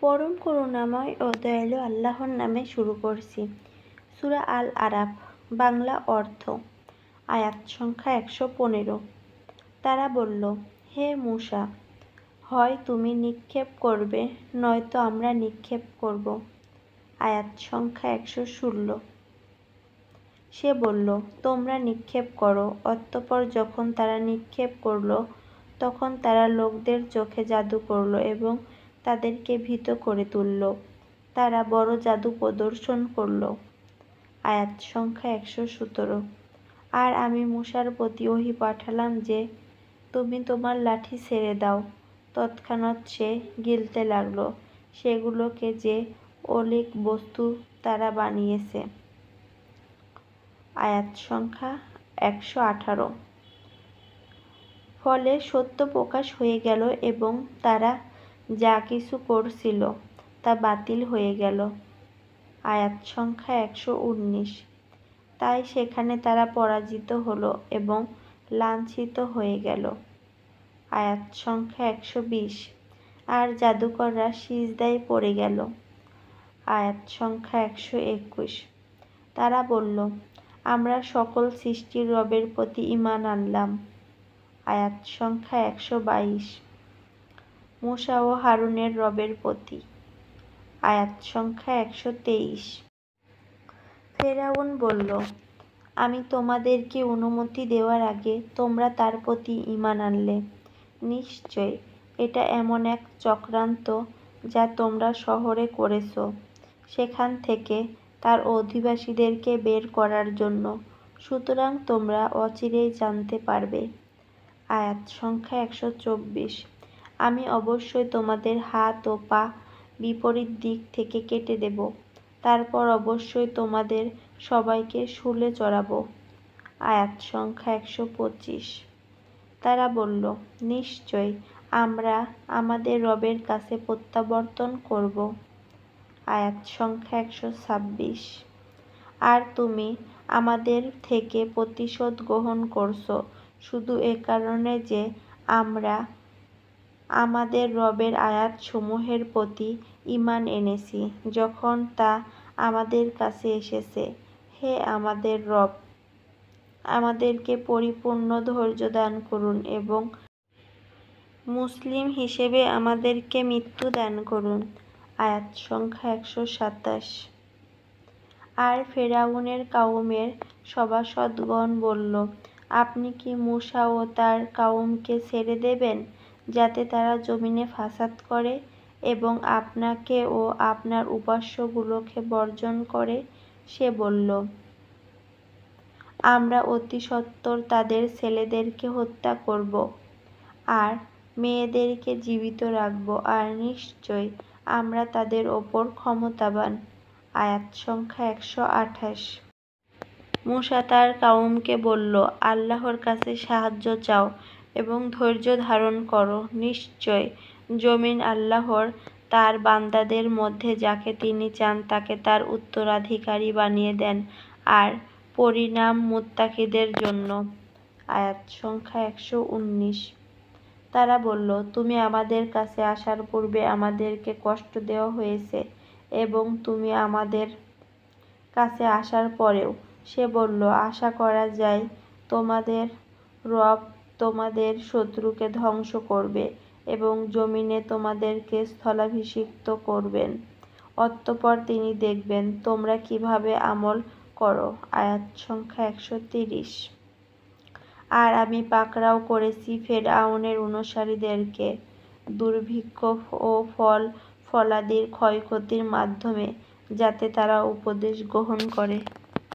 পরম করুণাময় ও দয়ালু আল্লাহর নামে শুরু করছি। সূরা আল আরাফ। বাংলা অর্থ। আয়াত সংখ্যা ১১৫। তারা বলল, হে মূসা, হয় তুমি নিক্ষেপ করবে, নয়তো আমরা নিক্ষেপ করব। আয়াত সংখ্যা ১১৬। সে বলল, তোমরা নিক্ষেপ করো। অতঃপর যখন তারা নিক্ষেপ করল, তখন তারা লোকদের চোখে জাদু করল এবং তাদেরকে ভীত করে তুলল। তারা বড় জাদু প্রদর্শন করল। আয়াত সংখ্যা ১১৭। আর আমি মূসার প্রতি ওহী পাঠালাম যে, তুমি তোমার লাঠি ছেড়ে দাও। তৎক্ষণাৎ সে গিলতে লাগল সেগুলোকে যে অলীক বস্তু তারা বানিয়েছে। আয়াত সংখ্যা ১১৮। ফলে সত্য প্রকাশ হয়ে গেল এবং তারা যা কিছু করছিল তা বাতিল হয়ে গেল। আয়াত সংখ্যা ১১৯। তাই সেখানে তারা পরাজিত হল এবং লাঞ্ছিত হয়ে গেল। আয়াত সংখ্যা ১২০। আর জাদুকররা সিজদায় পড়ে গেল। আয়াত সংখ্যা ১২১। তারা বলল, আমরা সকল সৃষ্টির রবের প্রতি ঈমান আনলাম। আয়াত সংখ্যা ১২২। মূসা ও হারুনের রবের প্রতি। আয়াত সংখ্যা ১২৩। ফেরাউন বলল, আমি তোমাদেরকে অনুমতি দেওয়ার আগে তোমরা তার প্রতি ঈমান আনলে। নিশ্চয় এটা এমন এক চক্রান্ত যা তোমরা শহরে করেছ, সেখান থেকে তার অধিবাসীদেরকে বের করার জন্য। সুতরাং তোমরা অচিরেই জানতে পারবে। আয়াত সংখ্যা ১২৪। আমি অবশ্যই তোমাদের হাত ও পা বিপরীত দিক থেকে কেটে দেব। তারপর অবশ্যই তোমাদের সবাইকে শুলে চড়াব। আয়াত সংখ্যা ১২৫। তারা বলল, নিশ্চয় আমরা আমাদের রবের কাছে প্রত্যাবর্তন করব। আয়াত সংখ্যা ১২৬। আর তুমি আমাদের থেকে প্রতিশোধ গ্রহণ করছ শুধু এ কারণে যে আমরা আমাদের রবের আয়াতসমূহের প্রতি ঈমান এনেছি যখন তা আমাদের কাছে এসেছে। হে আমাদের রব, আমাদেরকে পরিপূর্ণ ধৈর্য দান করুন এবং মুসলিম হিসেবে আমাদেরকে মৃত্যু দান করুন। আয়াত সংখ্যা ১২৭। আর ফেরাউনের কওমের সভাসদগণ বলল, আপনি কি মূসা ও তার কওমকে ছেড়ে দেবেন যাতে তারা জমিনে ফাসাদ করে এবং আপনাকে ও আপনার উপাস্যগুলোকে বর্জন করে? সে বলল, আমরা অতি সত্বর তাদের ছেলেদেরকে হত্যা করব আর মেয়েদেরকে জীবিত রাখব, আর নিশ্চয় আমরা তাদের ওপর ক্ষমতাবান। আয়াত সংখ্যা ১২৮। মূসা তার কওমকে বলল, আল্লাহর কাছে সাহায্য চাও এবং ধৈর্য ধারণ করো। নিশ্চয় জমিন আল্লাহর, তার বান্দাদের মধ্যে যাকে তিনি চান তাকে তার উত্তরাধিকারী বানিয়ে দেন, আর পরিণাম মুত্তাকীদের জন্য। আয়াত সংখ্যা ১১৯। তারা বলল, তুমি আমাদের কাছে আসার পূর্বে আমাদেরকে কষ্ট দেওয়া হয়েছে এবং তুমি আমাদের কাছে আসার পরেও। সে বলল, আশা করা যায় তোমাদের রব তোমাদের শত্রুকে ধ্বংস করবে এবং জমিনে তোমাদেরকে স্থলাভিষিক্ত করবেন। অতঃপর তিনি দেখবেন তোমরা কিভাবে আমল করো। আয়াত সংখ্যা ১৩০। আর আমি পাকড়াও করেছি ফেরআউনের অনুসারীদেরকে দুর্ভিক্ষ ও ফল-ফলাদির ক্ষয়ক্ষতির মাধ্যমে যাতে তারা উপদেশ গ্রহণ করে।